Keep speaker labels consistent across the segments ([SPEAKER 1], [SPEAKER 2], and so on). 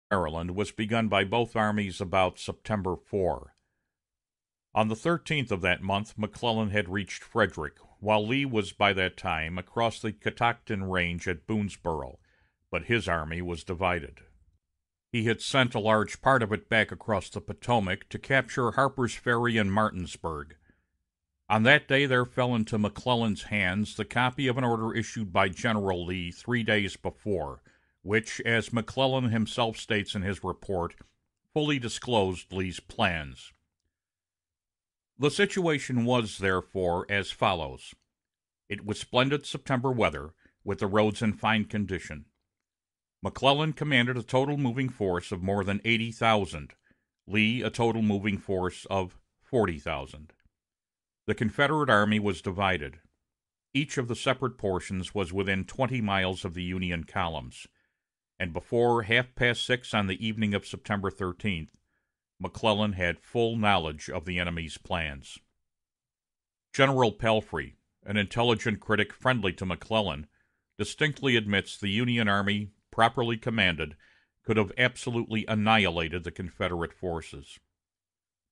[SPEAKER 1] Maryland was begun by both armies about September 4. On the 13th of that month, McClellan had reached Frederick, while Lee was by that time across the Catoctin Range at Boonesboro, but his army was divided. He had sent a large part of it back across the Potomac to capture Harper's Ferry and Martinsburg. On that day there fell into McClellan's hands the copy of an order issued by General Lee 3 days before, which, as McClellan himself states in his report, fully disclosed Lee's plans. The situation was, therefore, as follows. It was splendid September weather, with the roads in fine condition. McClellan commanded a total moving force of more than 80,000, Lee a total moving force of 40,000. The Confederate army was divided. Each of the separate portions was within 20 miles of the Union columns, and before 6:30 on the evening of September 13th, McClellan had full knowledge of the enemy's plans. General Pelfrey, an intelligent critic friendly to McClellan, distinctly admits the Union army, properly commanded, could have absolutely annihilated the Confederate forces.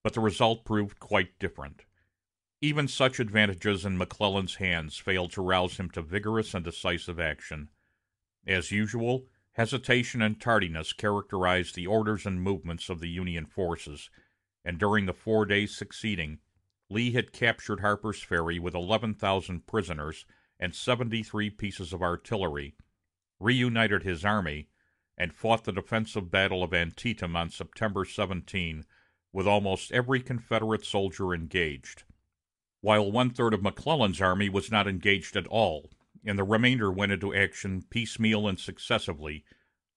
[SPEAKER 1] But the result proved quite different. Even such advantages in McClellan's hands failed to rouse him to vigorous and decisive action. As usual, hesitation and tardiness characterized the orders and movements of the Union forces, and during the 4 days succeeding, Lee had captured Harper's Ferry with 11,000 prisoners and 73 pieces of artillery, reunited his army, and fought the defensive battle of Antietam on September 17 with almost every Confederate soldier engaged, while one-third of McClellan's army was not engaged at all, and the remainder went into action piecemeal and successively,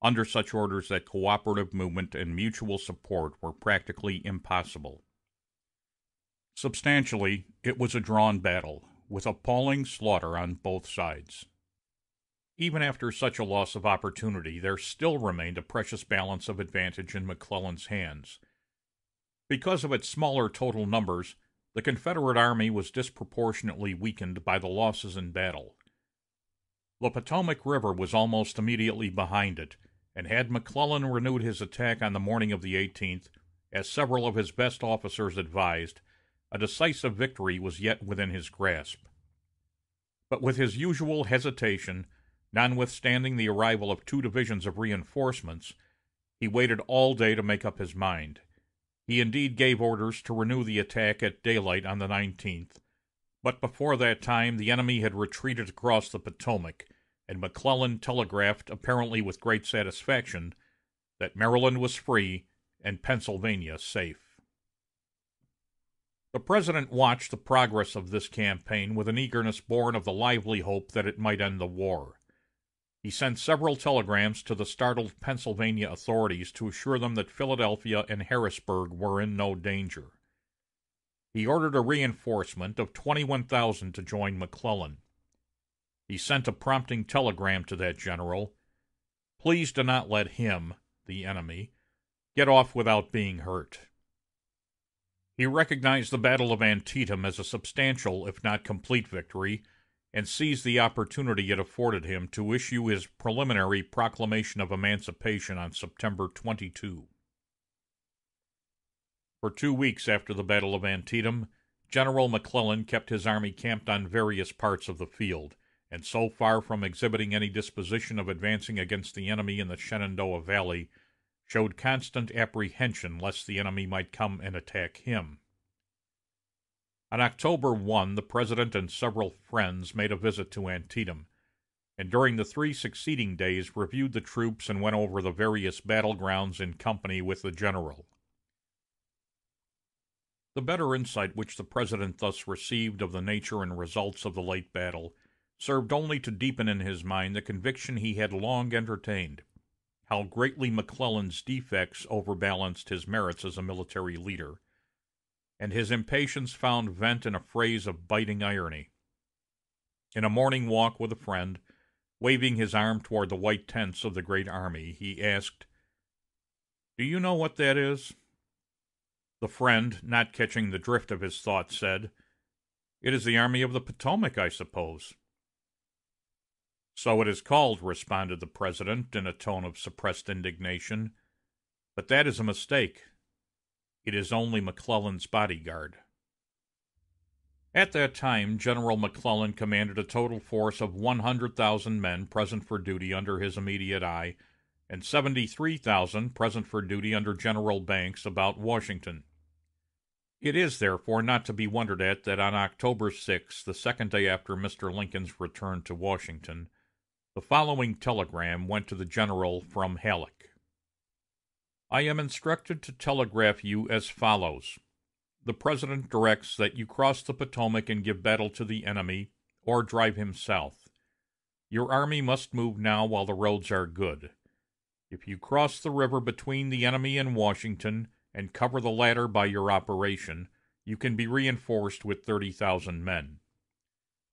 [SPEAKER 1] under such orders that cooperative movement and mutual support were practically impossible. Substantially, it was a drawn battle, with appalling slaughter on both sides. Even after such a loss of opportunity, there still remained a precious balance of advantage in McClellan's hands. Because of its smaller total numbers, the Confederate army was disproportionately weakened by the losses in battle. The Potomac River was almost immediately behind it, and had McClellan renewed his attack on the morning of the 18th, as several of his best officers advised, a decisive victory was yet within his grasp. But with his usual hesitation, notwithstanding the arrival of 2 divisions of reinforcements, he waited all day to make up his mind. He indeed gave orders to renew the attack at daylight on the 19th, but before that time the enemy had retreated across the Potomac, and McClellan telegraphed, apparently with great satisfaction, that Maryland was free and Pennsylvania safe. The President watched the progress of this campaign with an eagerness born of the lively hope that it might end the war. He sent several telegrams to the startled Pennsylvania authorities to assure them that Philadelphia and Harrisburg were in no danger. He ordered a reinforcement of 21,000 to join McClellan. He sent a prompting telegram to that general: "Please do not let him," the enemy, "get off without being hurt." He recognized the Battle of Antietam as a substantial, if not complete, victory, and seized the opportunity it afforded him to issue his preliminary proclamation of emancipation on September 22. For 2 weeks after the Battle of Antietam, General McClellan kept his army camped on various parts of the field, and so far from exhibiting any disposition of advancing against the enemy in the Shenandoah Valley, showed constant apprehension lest the enemy might come and attack him. On October 1, the President and several friends made a visit to Antietam, and during the 3 succeeding days reviewed the troops and went over the various battlegrounds in company with the general. The better insight which the President thus received of the nature and results of the late battle served only to deepen in his mind the conviction he had long entertained, how greatly McClellan's defects overbalanced his merits as a military leader, and his impatience found vent in a phrase of biting irony. In a morning walk with a friend, waving his arm toward the white tents of the great army, he asked, "Do you know what that is?" The friend, not catching the drift of his thought, said, "It is the Army of the Potomac, I suppose." "So it is called," responded the President, in a tone of suppressed indignation. But that is a mistake. It is only McClellan's bodyguard. At that time, General McClellan commanded a total force of 100,000 men present for duty under his immediate eye, and 73,000 present for duty under General Banks about Washington. It is, therefore, not to be wondered at that on October 6, the second day after Mr. Lincoln's return to Washington, the following telegram went to the general from Halleck. I am instructed to telegraph you as follows. The President directs that you cross the Potomac and give battle to the enemy, or drive him south. Your army must move now while the roads are good. If you cross the river between the enemy and Washington, and cover the latter by your operation, you can be reinforced with 30,000 men.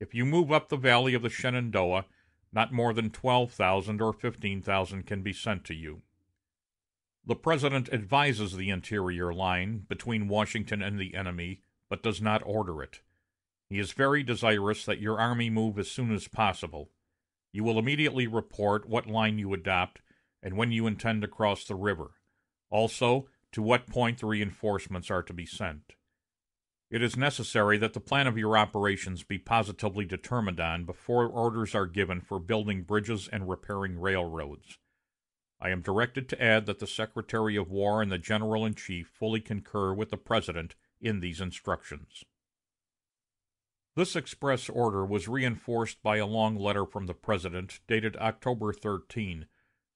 [SPEAKER 1] If you move up the valley of the Shenandoah, not more than 12,000 or 15,000 can be sent to you. The President advises the interior line between Washington and the enemy, but does not order it. He is very desirous that your army move as soon as possible. You will immediately report what line you adopt, and when you intend to cross the river. Also, to what point the reinforcements are to be sent. It is necessary that the plan of your operations be positively determined on before orders are given for building bridges and repairing railroads. I am directed to add that the Secretary of War and the General-in-Chief fully concur with the President in these instructions. This express order was reinforced by a long letter from the President, dated October 13,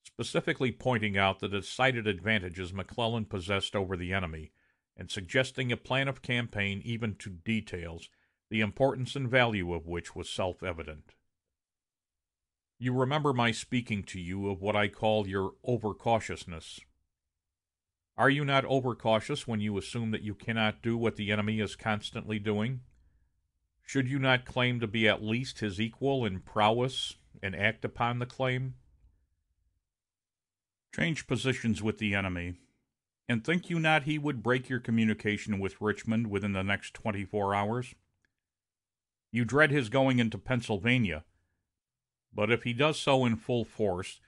[SPEAKER 1] specifically pointing out the decided advantages McClellan possessed over the enemy, and suggesting a plan of campaign even to details, the importance and value of which was self-evident. You remember my speaking to you of what I call your overcautiousness. Are you not overcautious when you assume that you cannot do what the enemy is constantly doing? Should you not claim to be at least his equal in prowess, and act upon the claim? Change positions with the enemy, and think you not he would break your communication with Richmond within the next 24 hours? You dread his going into Pennsylvania, but if he does so in full force,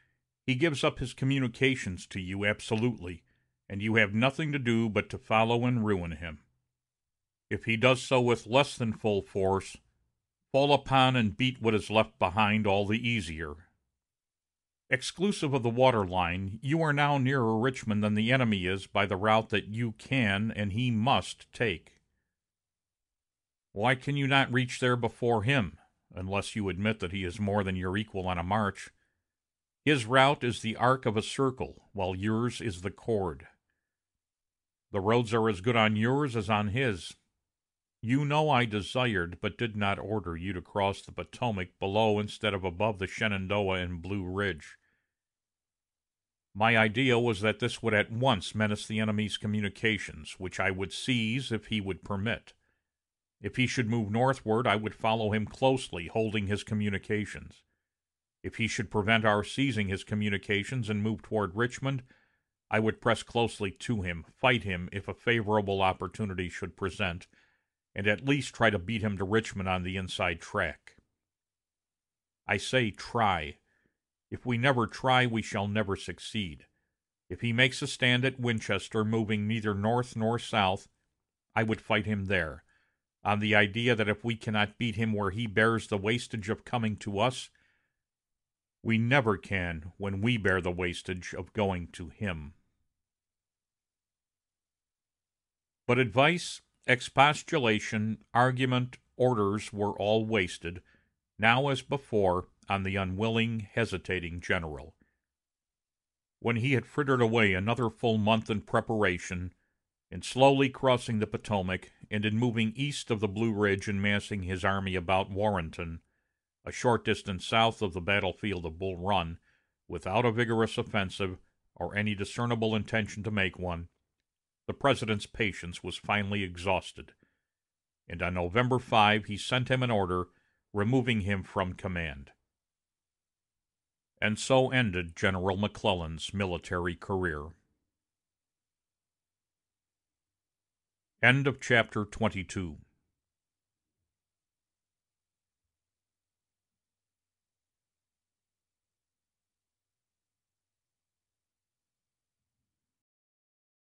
[SPEAKER 1] he gives up his communications to you absolutely, and you have nothing to do but to follow and ruin him. If he does so with less than full force, fall upon and beat what is left behind all the easier. Exclusive of the water line, you are now nearer Richmond than the enemy is by the route that you can and he must take. Why can you not reach there before him, unless you admit that he is more than your equal on a march? His route is the arc of a circle, while yours is the chord. The roads are as good on yours as on his. You know I desired, but did not order you to cross the Potomac below instead of above the Shenandoah and Blue Ridge. My idea was that this would at once menace the enemy's communications, which I would seize if he would permit. If he should move northward, I would follow him closely, holding his communications. If he should prevent our seizing his communications and move toward Richmond, I would press closely to him, fight him if a favorable opportunity should present, and at least try to beat him to Richmond on the inside track. I say try. If we never try, we shall never succeed. If he makes a stand at Winchester, moving neither north nor south, I would fight him there, on the idea that if we cannot beat him where he bears the wastage of coming to us, we never can when we bear the wastage of going to him. But advice, expostulation, argument, orders were all wasted, now as before, on the unwilling, hesitating general. When he had frittered away another full month in preparation, in slowly crossing the Potomac, and in moving east of the Blue Ridge and massing his army about Warrenton, a short distance south of the battlefield of Bull Run, without a vigorous offensive, or any discernible intention to make one, the President's patience was finally exhausted, and on November 5 he sent him an order removing him from command. And so ended General McClellan's military career. End of chapter 22.